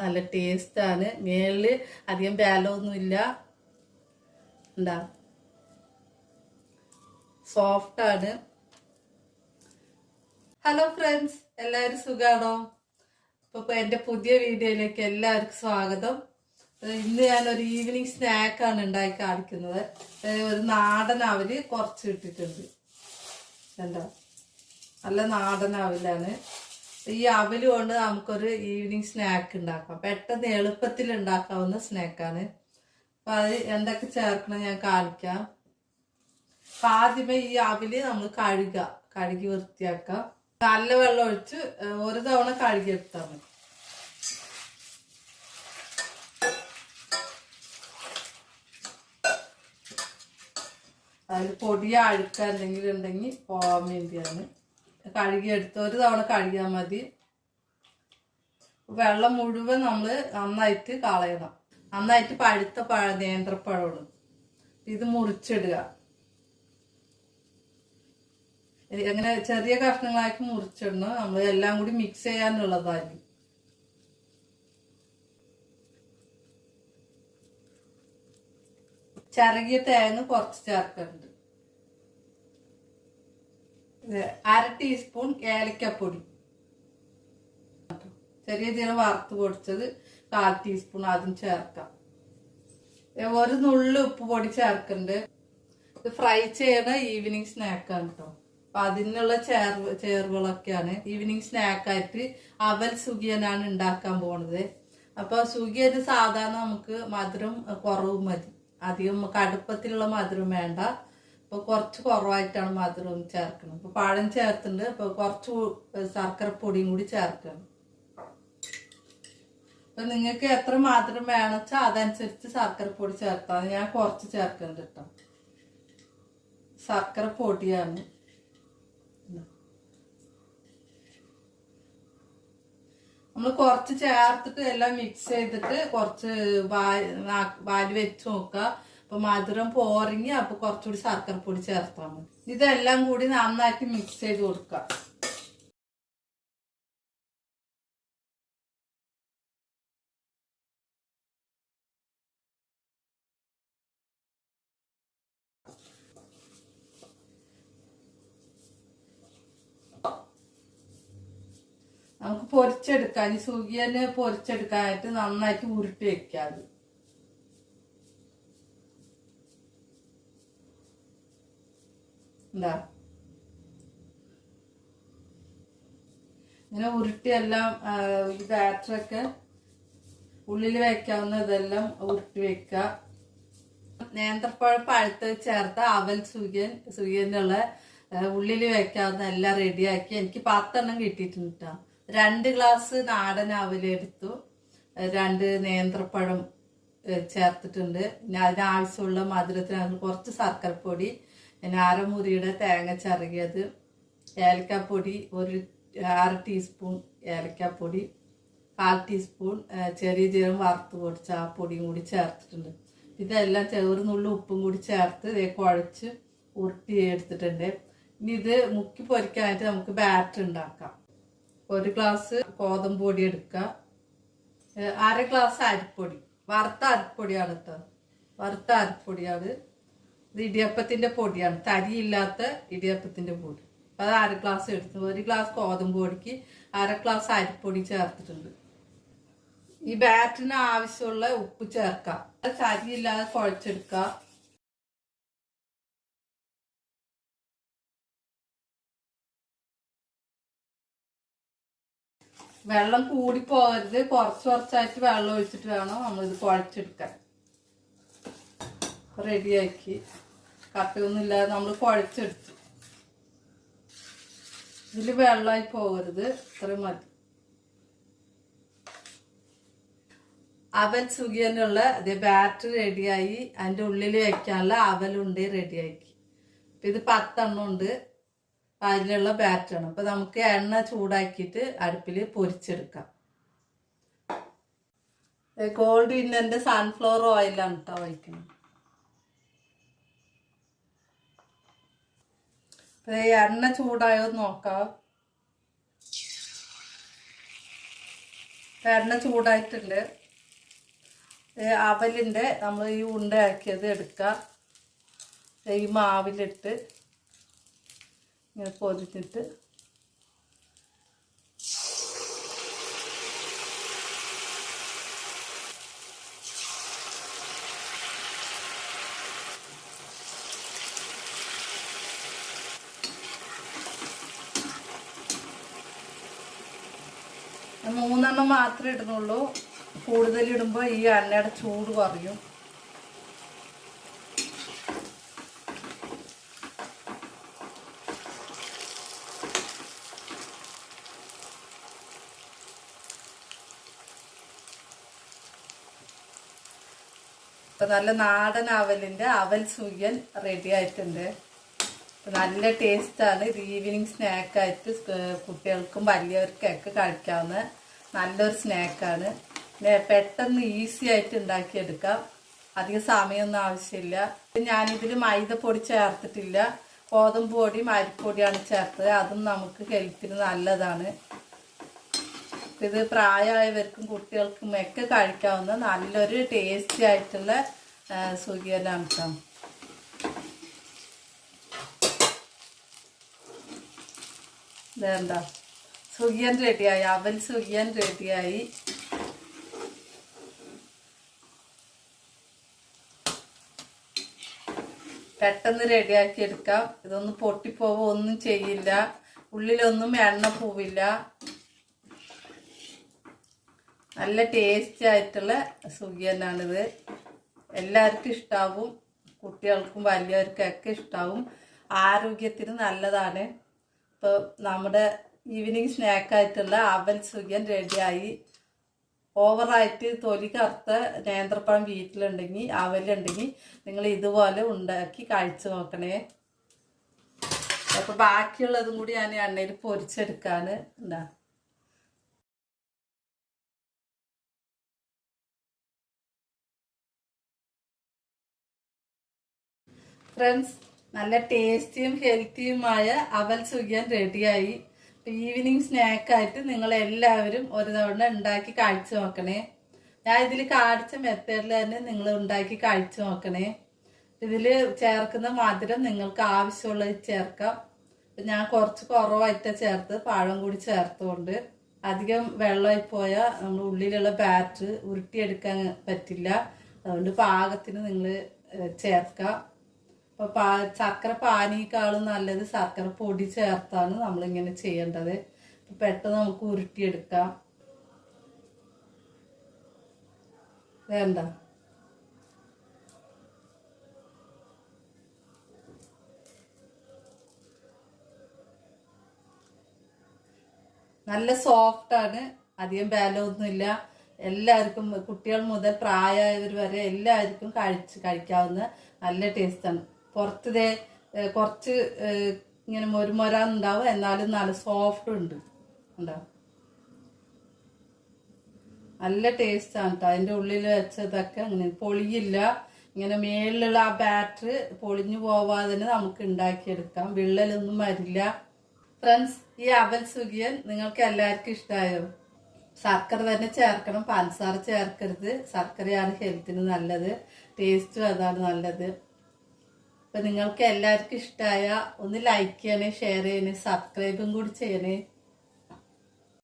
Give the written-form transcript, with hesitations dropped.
നല്ല ടേസ്റ്റാണ്. മേളില് അധികം ബലമൊന്നുമില്ല, എന്താ സോഫ്റ്റാണ്. ഹലോ ഫ്രണ്ട്സ്, എല്ലാവരും സുഖാണോ? അപ്പോൾ എൻ്റെ പുതിയ വീഡിയോയിലേക്ക് എല്ലാവർക്കും സ്വാഗതം. ഇന്ന് ഞാനൊരു ഈവനിങ് സ്നാക്കാണ് ഉണ്ടാക്കി കാണിക്കുന്നത്. ഒരു നാടൻ അവല് കുറച്ച് ഇട്ടിട്ടുണ്ട്. എന്താ നല്ല നാടൻ അവലാണ്. ഈ അവല് കൊണ്ട് നമുക്കൊരു ഈവനിങ് സ്നാക്ക് ഉണ്ടാക്കാം. പെട്ടെന്ന് എളുപ്പത്തിൽ ഉണ്ടാക്കാവുന്ന സ്നാക്കാണ്. അപ്പം അത് എന്തൊക്കെ ചേർക്കണം ഞാൻ കാണിക്കാം. അപ്പം ആദ്യമേ ഈ അവല് നമ്മൾ കഴുകി വൃത്തിയാക്കാം. നല്ല വെള്ളം ഒഴിച്ച് ഒരു തവണ കഴുകിയെടുത്താൽ മതി. അതിൽ പൊടിയ അഴുക്ക എന്തെങ്കിലും ഉണ്ടെങ്കിൽ പോകാൻ വേണ്ടിയാണ്. കഴുകിയെടുത്ത് ഒരു തവണ കഴുകിയാൽ മതി. വെള്ളം മുഴുവൻ നമ്മൾ നന്നായിട്ട് കളയണം. നന്നായിട്ട് പഴുത്ത നേന്ത്രപ്പഴമാണ്. ഇത് മുറിച്ചിടുക. അങ്ങനെ ചെറിയ കഷ്ണങ്ങളാക്കി മുറിച്ചിടണം. നമ്മൾ എല്ലാം കൂടി മിക്സ് ചെയ്യാനുള്ളതായിരിക്കും. ചിരകിയ തേങ്ങ കുറച്ച് ചേർക്കുന്നുണ്ട്. 1/2 ടീസ്പൂൺ ഏലക്കപ്പൊടി, ചെറിയ ജീരകം വറുത്ത് പൊടിച്ചത് 1/4 ടീസ്പൂൺ അതും ചേർക്കാം. ഒരു നുള്ളു ഉപ്പ് പൊടി ചേർക്കുന്നുണ്ട്. ഇത് ഫ്രൈ ചെയ്യണ ഈവനിങ് സ്നാക്കാണ് കേട്ടോ. അപ്പൊ അതിനുള്ള ചേർവുകളൊക്കെയാണ്. ഈവനിങ് സ്നാക്കായിട്ട് അവൽ സുഖിയനാണ് ഉണ്ടാക്കാൻ പോണത്. അപ്പൊ സുഖിയന് സാധാരണ നമുക്ക് മധുരം കുറവ് മതി, അധികം കടുപ്പത്തിലുള്ള മധുരം വേണ്ട. അപ്പൊ കുറച്ച് കുറവായിട്ടാണ് മധുരം ചേർക്കുന്നത്. അപ്പൊ പഴം ചേർത്തിട്ടുണ്ട്. അപ്പൊ കുറച്ച് ശർക്കര പൊടിയും കൂടി ചേർക്കണം. അപ്പൊ നിങ്ങൾക്ക് എത്ര മധുരം വേണം വെച്ചാൽ അതനുസരിച്ച് ശർക്കര പൊടി ചേർത്താൽ. ഞാൻ കുറച്ച് ചേർക്കുന്നുണ്ട് കേട്ടോ. ശർക്കര പൊടിയാണ്. നമ്മൾ കുറച്ച് ചേർത്തിട്ട് എല്ലാം മിക്സ് ചെയ്തിട്ട് കുറച്ച് വാരി വെച്ച് നോക്കുക. അപ്പൊ മധുരം പോരെങ്കിൽ അപ്പൊ കുറച്ചുകൂടി ശർക്കര പൊടി ചേർത്താൽ മതി. ഇതെല്ലാം കൂടി നന്നായിട്ട് മിക്സ് ചെയ്ത് കൊടുക്കുക. നമുക്ക് പൊരിച്ചെടുക്കാൻ, ഈ സുഖിയന് പൊരിച്ചെടുക്കാനായിട്ട് നന്നായിട്ട് ഉരുട്ടി വെക്കാം. എന്താ ഇങ്ങനെ ഉരുട്ടിയെല്ലാം ഈ ബാറ്ററൊക്കെ ഉള്ളിൽ വെക്കാവുന്ന ഇതെല്ലാം ഉരുട്ടി വെക്കുക. നേന്ത്രപ്പഴം പഴുത്ത് ചേർത്ത അവൽ സുഖിയനുള്ള ഉള്ളിൽ വെക്കാവുന്ന എല്ലാം റെഡിയാക്കി എനിക്ക് 10 എണ്ണം കിട്ടിയിട്ടുണ്ട് കേട്ടോ. 2 ഗ്ലാസ് നാടൻ അവലെടുത്തു, 2 നേന്ത്രപ്പഴം ചേർത്തിട്ടുണ്ട്. പിന്നെ അതിനാവശ്യമുള്ള മധുരത്തിന് കുറച്ച് ശർക്കരപ്പൊടി, പിന്നെ അരമുറിയുടെ തേങ്ങ ചിരകിയത്, ഏലക്കാപ്പൊടി 1/2 ടീസ്പൂൺ ഏലക്കാപ്പൊടി, 1/4 ടീസ്പൂൺ ചെറിയ ജീരകം വറുത്ത് പൊടിച്ച ആ പൊടിയും കൂടി ചേർത്തിട്ടുണ്ട്. ഇതെല്ലാം നുള്ളു ഉപ്പും കൂടി ചേർത്ത് കുഴച്ച് ഉരുട്ടി എടുത്തിട്ടുണ്ട്. ഇനി ഇത് മുക്കി പൊരിക്കാനായിട്ട് നമുക്ക് ബാറ്റർ ഉണ്ടാക്കാം. 1 ഗ്ലാസ് ഗോതമ്പ് പൊടി എടുക്കുക, 1/2 ഗ്ലാസ് അരിപ്പൊടി, വറുത്ത അരിപ്പൊടിയാണ് കേട്ടോ. വറുത്ത അരിപ്പൊടിയാണ്. ഇത് ഇടിയപ്പത്തിന്റെ പൊടിയാണ്, തരിയില്ലാത്ത ഇടിയപ്പത്തിന്റെ പൊടി. അപ്പൊ അത് 1/2 ഗ്ലാസ് എടുത്തു. 1 ഗ്ലാസ് ഗോതമ്പ് പൊടിക്ക് 1/2 ഗ്ലാസ് അരിപ്പൊടി ചേർത്തിട്ടുണ്ട്. ഈ ബാറ്ററിന് ആവശ്യമുള്ള ഉപ്പ് ചേർക്കാം. തരിയില്ലാതെ കുഴച്ചെടുക്കുക. വെള്ളം കൂടി പോകരുത്, കുറച്ചായിട്ട് വെള്ളം ഒഴിച്ചിട്ട് വേണം നമ്മളിത് കുഴച്ചെടുക്കാൻ. റെഡിയാക്കി കട്ടയൊന്നും ഇല്ലാതെ നമ്മൾ കുഴച്ചെടുത്തു. ഇതിൽ വെള്ളമായി പോകരുത്, ഇത്രയും മതി. അവൽ സുഖിയനുള്ള ബാറ്ററി റെഡിയായി. അതിൻ്റെ ഉള്ളിൽ വെക്കാനുള്ള അവലുണ്ട് റെഡിയാക്കി. ഇത് 10 എണ്ണം ഉണ്ട്. അതിലുള്ള ബാറ്ററാണ്. അപ്പൊ നമുക്ക് എണ്ണ ചൂടാക്കിയിട്ട് അടുപ്പിൽ പൊരിച്ചെടുക്കാം. ഗോൾഡ് വിന്നറിന്റെ സൺഫ്ലവർ ഓയിലാണ് കേട്ടോ ഒഴിക്കുന്നത്. എണ്ണ ചൂടായോ നോക്കാം. എണ്ണ ചൂടായിട്ടുണ്ട്. അവലിൻ്റെ നമ്മൾ ഈ ഉണ്ടയാക്കിയത് എടുക്കുക. ഈ മാവിലിട്ട് ഇങ്ങനെ പൊതിഞ്ഞിട്ട് മൂന്നെണ്ണം മാത്രമേ ഇടുന്നുള്ളൂ. കൂടുതലിടുമ്പോൾ ഈ എണ്ണയുടെ ചൂട് കുറയും. ഇപ്പം നല്ല നാടൻ അവലിൻ്റെ അവൽ സുഖിയൻ റെഡി ആയിട്ടുണ്ട്. നല്ല ടേസ്റ്റാണ്. ഇത് ഈവനിങ് സ്നാക്കായിട്ട് കുട്ടികൾക്കും വലിയവർക്കൊക്കെ കഴിക്കാവുന്ന നല്ലൊരു സ്നാക്കാണ്. പെട്ടെന്ന് ഈസി ആയിട്ട് ഉണ്ടാക്കിയെടുക്കാം. അധികം സമയമൊന്നും ആവശ്യമില്ല. ഞാനിതിൽ മൈദപ്പൊടി ചേർത്തിട്ടില്ല. ഗോതമ്പ് പൊടിയും അരിപ്പൊടിയാണ് ചേർത്തത്. അതും നമുക്ക് ഹെൽത്തിന് നല്ലതാണ്. ഇത് പ്രായമായവർക്കും കുട്ടികൾക്കും ഒക്കെ കഴിക്കാവുന്ന നല്ലൊരു ടേസ്റ്റി ആയിട്ടുള്ള സുഖിയനാണ് കേട്ടോ. ഇതെന്താ സുഖിയൻ റെഡിയായി. അവൽ സുഖിയൻ റെഡിയായി. പെട്ടെന്ന് റെഡിയാക്കി എടുക്കാം. ഇതൊന്നും പൊട്ടിപ്പോവോ ഒന്നും ചെയ്യില്ല. ഉള്ളിലൊന്നും എണ്ണ പോവില്ല. നല്ല ടേസ്റ്റി ആയിട്ടുള്ള സുഖിയനാണിത്. എല്ലാവർക്കും ഇഷ്ടാവും. കുട്ടികൾക്കും വലിയവർക്കൊക്കെ ഇഷ്ടാവും. ആരോഗ്യത്തിന് നല്ലതാണ്. ഇപ്പോൾ നമ്മുടെ ഈവനിങ് സ്നാക്കായിട്ടുള്ള അവൽ സുഖിയൻ റെഡിയായി. ഓവറായിട്ട് തൊലി കറുത്ത നേന്ത്രപ്പഴം വീട്ടിലുണ്ടെങ്കിൽ അവലുണ്ടെങ്കിൽ നിങ്ങൾ ഇതുപോലെ ഉണ്ടാക്കി കഴിച്ചു നോക്കണേ. അപ്പോൾ ബാക്കിയുള്ളതും കൂടി ഞാൻ എണ്ണയിൽ പൊരിച്ചെടുക്കാണ്. എന്താ ഫ്രണ്ട്സ്, നല്ല ടേസ്റ്റിയും ഹെൽത്തിയുമായ അവൽ സുഖിയൻ റെഡിയായി. ഈവനിങ് സ്നാക്കായിട്ട് നിങ്ങൾ എല്ലാവരും ഒരു തവണ ഉണ്ടാക്കി കഴിച്ചു നോക്കണേ. ഞാൻ ഇതിൽ കാണിച്ച മെത്തേഡിൽ തന്നെ നിങ്ങൾ ഉണ്ടാക്കി കഴിച്ചു നോക്കണേ. ഇതിൽ ചേർക്കുന്ന മധുരം നിങ്ങൾക്ക് ആവശ്യമുള്ളത് ചേർക്കാം. ഞാൻ കുറച്ച് കുറവായിട്ട് ചേർത്ത് പഴം കൂടി ചേർത്തുകൊണ്ട് അധികം വെള്ളമായി പോയാൽ നമ്മൾ ഉള്ളിലുള്ള ബാറ്റർ ഉരുട്ടിയെടുക്കാൻ പറ്റില്ല. അതുകൊണ്ട് പാകത്തിന് നിങ്ങൾ ചേർക്കാം. അപ്പോൾ ശർക്കര പാനിയേക്കാളും നല്ലത് ശർക്കര പൊടി ചേർത്താണ് നമ്മളിങ്ങനെ ചെയ്യേണ്ടത്. പെട്ടെന്ന് നമുക്ക് ഉരുട്ടിയെടുക്കാം. വേണ്ട നല്ല സോഫ്റ്റാണ്. അധികം ബലമൊന്നുമില്ല. എല്ലാവർക്കും കുട്ടികൾ മുതൽ പ്രായമായവർ വരെ എല്ലാവർക്കും കഴിക്കാവുന്ന നല്ല ടേസ്റ്റാണ്. പുറത്ത് കുറച്ച് ഇങ്ങനെ മൊരുമൊരാന്നുണ്ടാവും, എന്നാലും നല്ല സോഫ്റ്റ് ഉണ്ട് ഉണ്ടാവും. നല്ല ടേസ്റ്റാണ് കേട്ടോ. അതിൻ്റെ ഉള്ളിൽ വെച്ചതൊക്കെ അങ്ങനെ പൊളിയില്ല. ഇങ്ങനെ മേളിലുള്ള ആ ബാറ്റർ പൊളിഞ്ഞു പോവാതെ നമുക്ക് ഉണ്ടാക്കിയെടുക്കാം. വിള്ളലൊന്നും വരില്ല. ഫ്രണ്ട്സ്, ഈ അവൽ സുഖിയൻ നിങ്ങൾക്ക് എല്ലാവർക്കും ഇഷ്ടമായോ? ശർക്കര തന്നെ ചേർക്കണം, പഞ്ചസാര ചേർക്കരുത്. ശർക്കരയാണ് ഹെൽത്തിന് നല്ലത്. ടേസ്റ്റും അതാണ് നല്ലത്. അപ്പം നിങ്ങൾക്ക് എല്ലാവർക്കും ഇഷ്ടമായ ഒന്ന് ലൈക്ക് ചെയ്യണേ, ഷെയർ ചെയ്യണേ, സബ്സ്ക്രൈബും കൂടി ചെയ്യണേ.